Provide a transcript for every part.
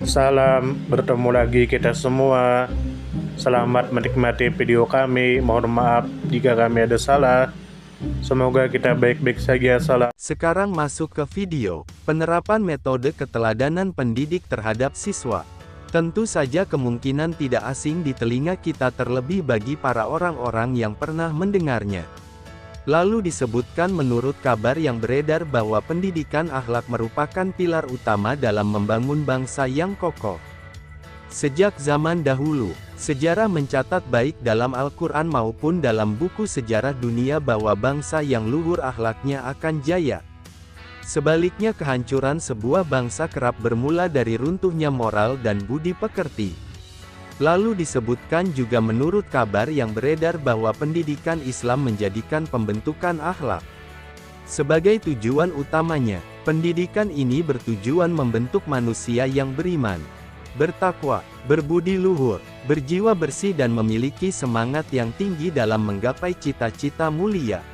Salam, bertemu lagi kita semua. Selamat menikmati video kami. Mohon maaf jika kami ada salah. Semoga kita baik-baik saja. Salam. Sekarang masuk ke video, penerapan metode keteladanan pendidik terhadap siswa. Tentu saja kemungkinan tidak asing di telinga kita terlebih bagi para orang-orang yang pernah mendengarnya. Lalu disebutkan menurut kabar yang beredar bahwa pendidikan akhlak merupakan pilar utama dalam membangun bangsa yang kokoh. Sejak zaman dahulu, sejarah mencatat baik dalam Al-Quran maupun dalam buku sejarah dunia bahwa bangsa yang luhur akhlaknya akan jaya. Sebaliknya kehancuran sebuah bangsa kerap bermula dari runtuhnya moral dan budi pekerti. Lalu disebutkan juga menurut kabar yang beredar bahwa pendidikan Islam menjadikan pembentukan akhlak sebagai tujuan utamanya. Pendidikan ini bertujuan membentuk manusia yang beriman, bertakwa, berbudi luhur, berjiwa bersih dan memiliki semangat yang tinggi dalam menggapai cita-cita mulia.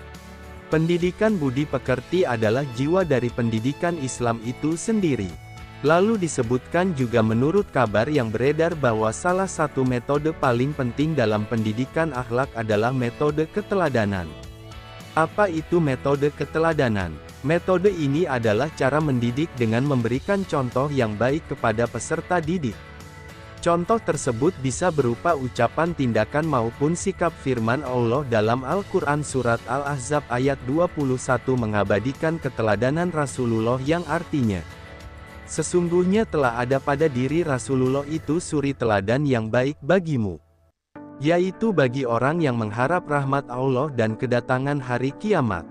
Pendidikan budi pekerti adalah jiwa dari pendidikan Islam itu sendiri. Lalu disebutkan juga menurut kabar yang beredar bahwa salah satu metode paling penting dalam pendidikan akhlak adalah metode keteladanan. Apa itu metode keteladanan? Metode ini adalah cara mendidik dengan memberikan contoh yang baik kepada peserta didik. Contoh tersebut bisa berupa ucapan, tindakan maupun sikap. Firman Allah dalam Al-Quran Surat Al-Ahzab ayat 21 mengabadikan keteladanan Rasulullah yang artinya, sesungguhnya telah ada pada diri Rasulullah itu suri teladan yang baik bagimu, yaitu bagi orang yang mengharap rahmat Allah dan kedatangan hari kiamat.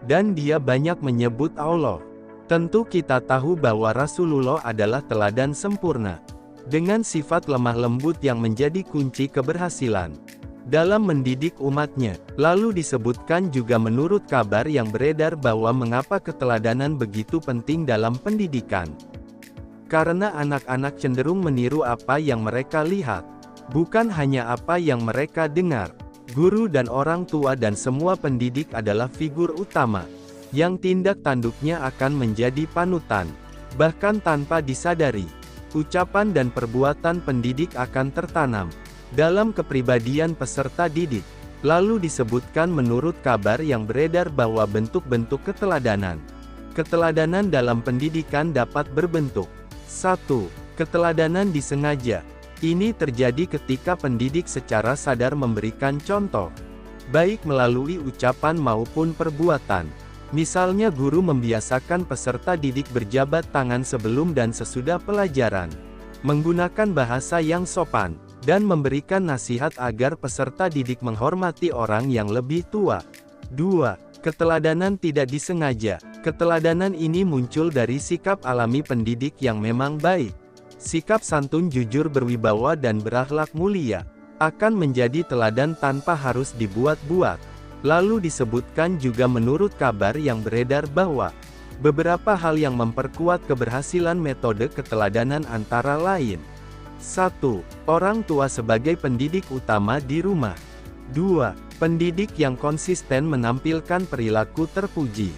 Dan dia banyak menyebut Allah. Tentu kita tahu bahwa Rasulullah adalah teladan sempurna, dengan sifat lemah lembut yang menjadi kunci keberhasilan dalam mendidik umatnya. Lalu disebutkan juga menurut kabar yang beredar bahwa mengapa keteladanan begitu penting dalam pendidikan. Karena anak-anak cenderung meniru apa yang mereka lihat, bukan hanya apa yang mereka dengar. Guru dan orang tua dan semua pendidik adalah figur utama, yang tindak tanduknya akan menjadi panutan. Bahkan tanpa disadari, ucapan dan perbuatan pendidik akan tertanam dalam kepribadian peserta didik. Lalu disebutkan menurut kabar yang beredar bahwa bentuk-bentuk keteladanan. Keteladanan dalam pendidikan dapat berbentuk 1. Keteladanan disengaja. Ini terjadi ketika pendidik secara sadar memberikan contoh, baik melalui ucapan maupun perbuatan. Misalnya guru membiasakan peserta didik berjabat tangan sebelum dan sesudah pelajaran, menggunakan bahasa yang sopan, dan memberikan nasihat agar peserta didik menghormati orang yang lebih tua. 2. Keteladanan tidak disengaja. Keteladanan ini muncul dari sikap alami pendidik yang memang baik. Sikap santun, jujur, berwibawa dan berakhlak mulia akan menjadi teladan tanpa harus dibuat-buat. Lalu disebutkan juga menurut kabar yang beredar bahwa beberapa hal yang memperkuat keberhasilan metode keteladanan antara lain: 1. Orang tua sebagai pendidik utama di rumah. 2. Pendidik yang konsisten menampilkan perilaku terpuji.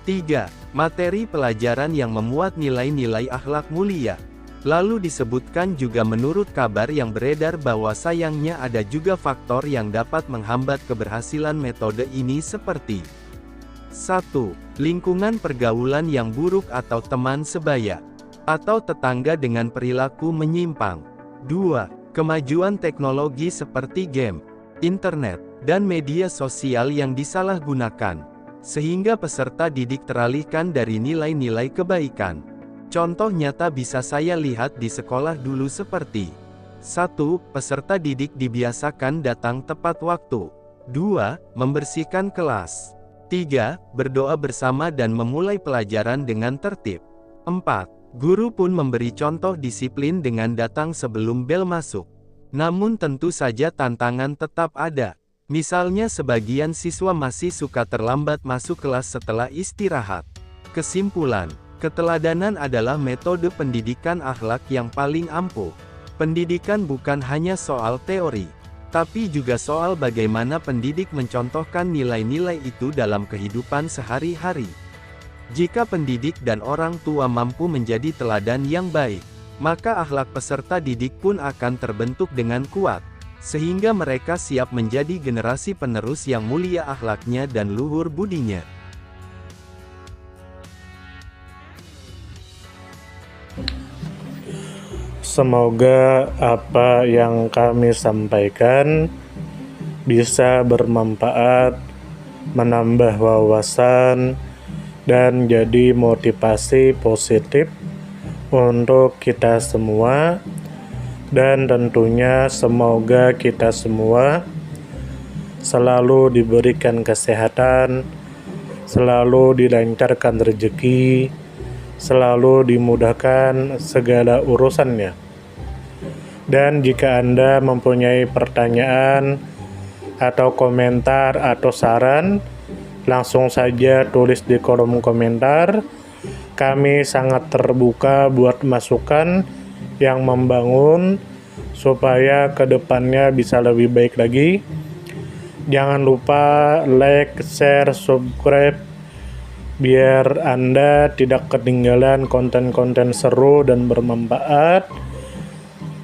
3. Materi pelajaran yang memuat nilai-nilai akhlak mulia. Lalu disebutkan juga menurut kabar yang beredar bahwa sayangnya ada juga faktor yang dapat menghambat keberhasilan metode ini seperti 1. Lingkungan pergaulan yang buruk atau teman sebaya atau tetangga dengan perilaku menyimpang. 2. Kemajuan teknologi seperti game, internet, dan media sosial yang disalahgunakan, sehingga peserta didik teralihkan dari nilai-nilai kebaikan. Contoh nyata bisa saya lihat di sekolah dulu seperti 1. Peserta didik dibiasakan datang tepat waktu. 2. Membersihkan kelas. 3. Berdoa bersama dan memulai pelajaran dengan tertib. 4. Guru pun memberi contoh disiplin dengan datang sebelum bel masuk. Namun tentu saja tantangan tetap ada. Misalnya sebagian siswa masih suka terlambat masuk kelas setelah istirahat. Kesimpulan, keteladanan adalah metode pendidikan akhlak yang paling ampuh. Pendidikan bukan hanya soal teori, tapi juga soal bagaimana pendidik mencontohkan nilai-nilai itu dalam kehidupan sehari-hari. Jika pendidik dan orang tua mampu menjadi teladan yang baik, maka akhlak peserta didik pun akan terbentuk dengan kuat, sehingga mereka siap menjadi generasi penerus yang mulia akhlaknya dan luhur budinya. Semoga apa yang kami sampaikan bisa bermanfaat, menambah wawasan, dan jadi motivasi positif untuk kita semua. Dan tentunya semoga kita semua selalu diberikan kesehatan, selalu dilancarkan rezeki, selalu dimudahkan segala urusannya. Dan jika Anda mempunyai pertanyaan atau komentar atau saran, langsung saja tulis di kolom komentar. Kami sangat terbuka buat masukan yang membangun supaya kedepannya bisa lebih baik lagi. Jangan lupa like, share, subscribe biar Anda tidak ketinggalan konten-konten seru dan bermanfaat.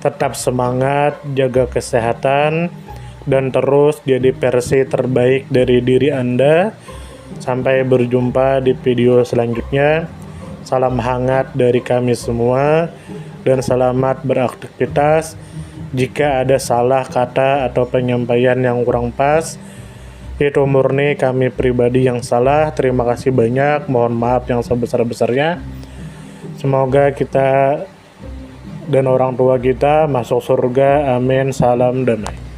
Tetap semangat, jaga kesehatan, dan terus jadi versi terbaik dari diri Anda. Sampai berjumpa di video selanjutnya. Salam hangat dari kami semua, dan selamat beraktivitas. Jika ada salah kata atau penyampaian yang kurang pas, itu murni kami pribadi yang salah. Terima kasih banyak, mohon maaf yang sebesar-besarnya. Semoga kita dan orang tua kita masuk surga, amin, salam damai.